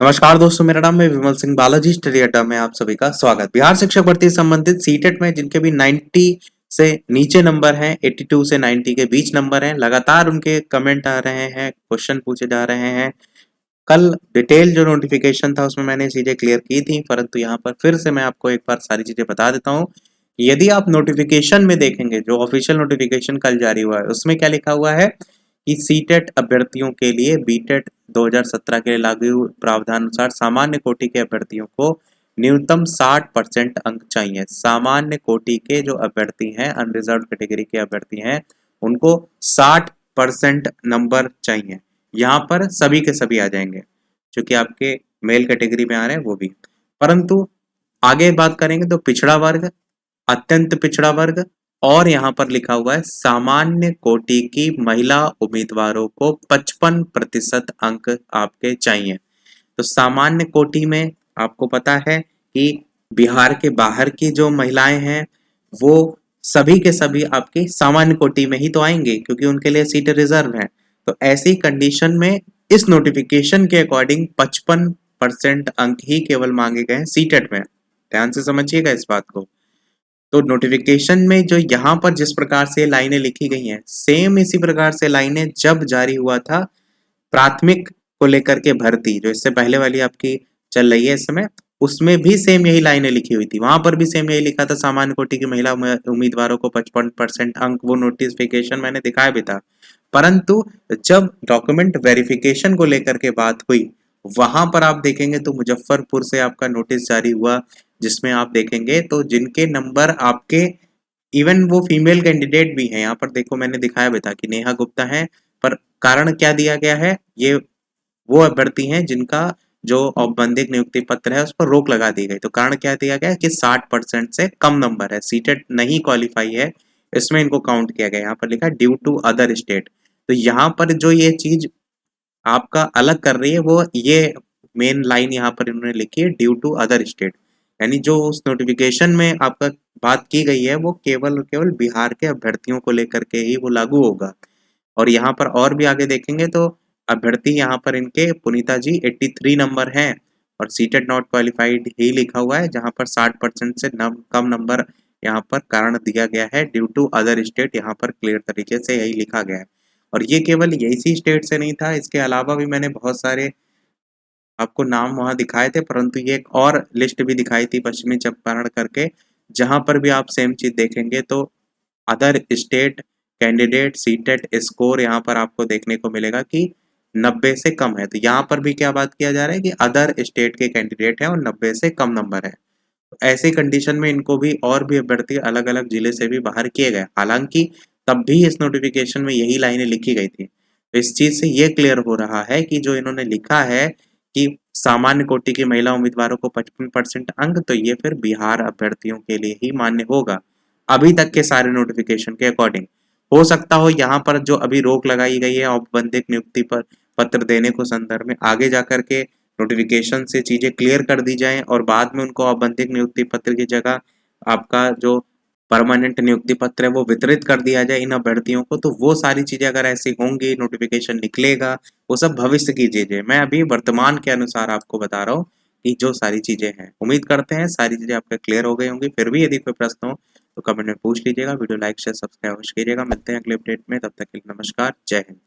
नमस्कार दोस्तों, मेरा नाम है विमल सिंह बालाजी। स्टडी अड्डा में आप सभी का स्वागत। बिहार शिक्षक भर्ती से संबंधित सीटेट में जिनके भी 90 से नीचे नंबर हैं, 82 से 90 के बीच नंबर हैं, लगातार उनके कमेंट आ रहे हैं, क्वेश्चन पूछे जा रहे हैं। कल डिटेल जो नोटिफिकेशन था उसमें मैंने चीजें क्लियर की थी, परंतु यहाँ पर फिर से मैं आपको एक बार सारी चीजें बता देता हूँ। यदि आप नोटिफिकेशन में देखेंगे, जो ऑफिशियल नोटिफिकेशन कल जारी हुआ है, उसमें क्या लिखा हुआ है कि सीटेट अभ्यर्थियों के लिए बीटेट 2017 के लागू प्रावधान अनुसार सामान्य कोटि के अभ्यर्थियों को न्यूनतम 60% अंक चाहिए। सामान्य कोटि के जो अभ्यर्थी हैं, अनरिजर्व कैटेगरी के अभ्यर्थी हैं, उनको 60% नंबर चाहिए। यहाँ पर सभी के सभी आ जाएंगे, क्योंकि आपके मेल कैटेगरी में आ रहे हैं वो भी। परंतु आगे बात करेंगे तो पिछड़ा वर्ग, अत्यंत पिछड़ा वर्ग और यहाँ पर लिखा हुआ है सामान्य कोटि की महिला उम्मीदवारों को 55% अंक आपके चाहिए। तो सामान्य कोटि में आपको पता है कि बिहार के बाहर की जो महिलाएं हैं वो सभी के सभी आपकी सामान्य कोटि में ही तो आएंगे, क्योंकि उनके लिए सीटें रिजर्व हैं। तो ऐसी कंडीशन में इस नोटिफिकेशन के अकॉर्डिंग 55% अंक ही केवल मांगे गए हैं सीटेट में। ध्यान से समझिएगा इस बात को। तो नोटिफिकेशन में जो यहाँ पर जिस प्रकार से लाइनें लिखी गई हैं, सेम इसी प्रकार से लाइनें जब जारी हुआ था प्राथमिक को लेकर के भर्ती, जो इससे पहले वाली आपकी चल रही है इस समय, उसमें भी सेम यही लाइनें लिखी हुई थी। वहां पर भी सेम यही लिखा था, सामान्य कोटि की महिला उम्मीदवारों को 55% अंक। वो नोटिफिकेशन मैंने दिखाया भी था। परंतु जब डॉक्यूमेंट वेरिफिकेशन को लेकर के बात हुई, वहां पर आप देखेंगे तो मुजफ्फरपुर से आपका नोटिस जारी हुआ, जिसमें आप देखेंगे तो जिनके नंबर आपके, इवन वो फीमेल कैंडिडेट भी हैं, यहाँ पर देखो मैंने दिखाया भी था कि नेहा गुप्ता है। पर कारण क्या दिया गया है, ये वो अभ्यर्थी हैं जिनका जो औपबंधिक नियुक्ति पत्र है उस पर रोक लगा दी गई। तो कारण क्या दिया गया कि 60% से कम नंबर है, सीटेट नहीं क्वालिफाई है, इसमें इनको काउंट किया गया। यहाँ पर लिखा है ड्यू टू अदर स्टेट। तो यहाँ पर जो ये चीज आपका अलग कर रही है, वो ये मेन लाइन यहाँ पर इन्होंने लिखी है, ड्यू टू अदर स्टेट। यानी जो उस नोटिफिकेशन में आपका बात की गई है वो केवल और केवल बिहार के अभ्यर्थियों को लेकर के ही वो लागू होगा। और यहाँ पर और भी आगे देखेंगे तो अभ्यर्थी यहाँ पर इनके पुनीता जी 83 नंबर हैं और सीटेट नॉट क्वालिफाइड ही लिखा हुआ है, जहाँ पर 60% से कम नंबर यहाँ पर कारण दिया गया है ड्यू टू अदर स्टेट। यहाँ पर क्लियर तरीके से यही लिखा गया है। और ये केवल इसी स्टेट से नहीं था, इसके अलावा भी मैंने बहुत सारे आपको नाम वहां दिखाए थे, परंतु ये एक और लिस्ट भी दिखाई थी पश्चिमी चंपारण करके, जहां पर भी आप सेम चीज देखेंगे तो other state candidate CTET score यहाँ पर आपको देखने को मिलेगा कि 90 से कम है। तो यहाँ पर भी क्या बात किया जा रहा है कि अदर स्टेट के कैंडिडेट हैं और 90 से कम नंबर है। तो ऐसी कंडीशन में इनको भी और भी अभ्यर्थी अलग अलग जिले से भी बाहर किए गए। हालांकि तब भी इस नोटिफिकेशन में यही लाइनें लिखी गई थी। तो इस चीज से ये क्लियर हो रहा है कि जो इन्होंने लिखा है कि सामान्य कोटि की महिला उम्मीदवारों को 55% अंक, तो ये फिर बिहार अभ्यर्थियों के लिए ही मान्य होगा अभी तक के सारे नोटिफिकेशन के अकॉर्डिंग। हो सकता हो यहाँ पर जो अभी रोक लगाई गई है औपबंधिक नियुक्ति पर पत्र देने को संदर्भ में, आगे जाकर के नोटिफिकेशन से चीजें क्लियर कर दी जाएं और बाद में उनको औपबंधिक नियुक्ति पत्र की जगह आपका जो परमानेंट नियुक्ति पत्र है वो वितरित कर दिया जाए इन अभ्यर्थियों को। तो वो सारी चीजें अगर ऐसी होंगी, नोटिफिकेशन निकलेगा, वो सब भविष्य की चीजें, मैं अभी वर्तमान के अनुसार आपको बता रहा हूँ कि जो सारी चीजें हैं। उम्मीद करते हैं सारी चीजें आपके क्लियर हो गई होंगी। फिर भी यदि कोई प्रश्न हो तो कमेंट में पूछ लीजिएगा। वीडियो लाइक शेयर सब्सक्राइब अवश्य कीजिएगा। मिलते हैं अगले अपडेट में, तब तक के लिए नमस्कार, जय हिंद।